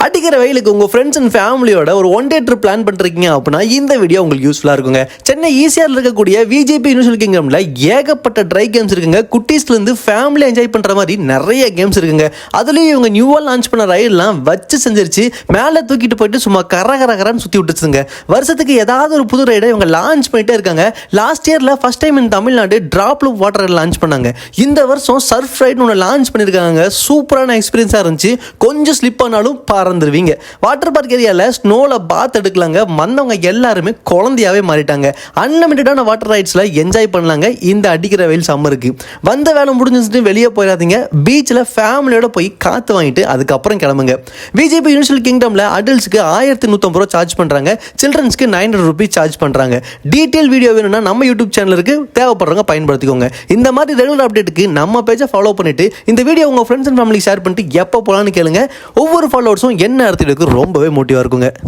அடிக்கிற வெயிலுக்கு உங்கள் ஃப்ரெண்ட்ஸ் அண்ட் ஃபேமிலியோட ஒரு ஒன் டே ட்ரிப் பிளான் பண்ணுறீங்க அப்படின்னா இந்த வீடியோ உங்களுக்கு யூஸ்ஃபுல்லாக இருக்குங்க. சென்னை ஈசிஆரில் இருக்கக்கூடிய விஜேபி யூனிவர்சல் கிங்டமில் ஏகப்பட்ட ட்ரை கேம்ஸ் இருக்குங்க. குட்டீஸ்லேருந்து ஃபேமிலி என்ஜாய் பண்ணுற மாதிரி நிறைய கேம்ஸ் இருக்குங்க. அதுலேயும் இவங்க நியூவாக லான்ச் பண்ண ரயில்லாம் வச்சு செஞ்சிருச்சு மேலே தூக்கிட்டு போயிட்டு சும்மா கரகரன்னு சுற்றி விட்டுச்சுங்க. வருஷத்துக்கு ஏதாவது ஒரு புது ரைடை இவங்க லான்ச் பண்ணிட்டே இருக்காங்க. லாஸ்ட் இயரில் ஃபர்ஸ்ட் டைம் இன் தமிழ்நாடு டிராப்ல வாட்டர் ரைட் லான்ச் பண்ணாங்க. இந்த வருஷம் சர்ஃப் ரைட்னு ஒன்று லான்ச் பண்ணியிருக்காங்க. சூப்பரான எக்ஸ்பீரியன்ஸாக இருந்துச்சு. கொஞ்சம் ஸ்லிப் ஆனாலும் பறந்துருவீங்க. வாட்டர் பார்க் ஏரியாவில் ஸ்னோவில் பாத் எடுக்கலாங்க. வந்தவங்க எல்லாருமே குழந்தையாவே மாறிட்டாங்க. அன்லிமிட்டடான வாட்டர் ரைட்ஸில் என்ஜாய் பண்ணலாங்க. இந்த அடிக்கிற வெயில் சம்மருக்கு வந்த வேலை முடிஞ்சிட்டு வெளியே போயிடாதீங்க. பீச்சில் ஃபேமிலியோட போய் காற்று வாங்கிட்டு அதுக்கப்புறம் கிளம்புங்க. விஜேபி யூனிவர்சல் கிங்டமில் அடல்ட்ஸ்க்கு 1150 ரூபா சார்ஜ் பண்ணுறாங்க. சில்ட்ரன்ஸ்க்கு 900 ருபீஸ் சார்ஜ் பண்ணுறாங்க. டீட்டெயில் வீடியோ வேணும்னா நம்ம யூடியூப் சேனலுக்கு தேவைப்படுறவங்க பயன்படுத்திக்கோங்க. இந்த மாதிரி ரெகுலர் அப்டேட்டுக்கு நம்ம பேஜை ஃபாலோ பண்ணிட்டு இந்த வீடியோ உங்கள் ஃப்ரெண்ட்ஸ் அண்ட் ஃபேமிலி ஷேர் பண்ணிட்டு எப்போ போகலான்னு கேளுங்க. ஒவ்வொரு ஃபாலோவர்ஸும் என்ன அர்த்தத்துக்கு ரொம்பவே மோட்டிவாக இருக்குங்க.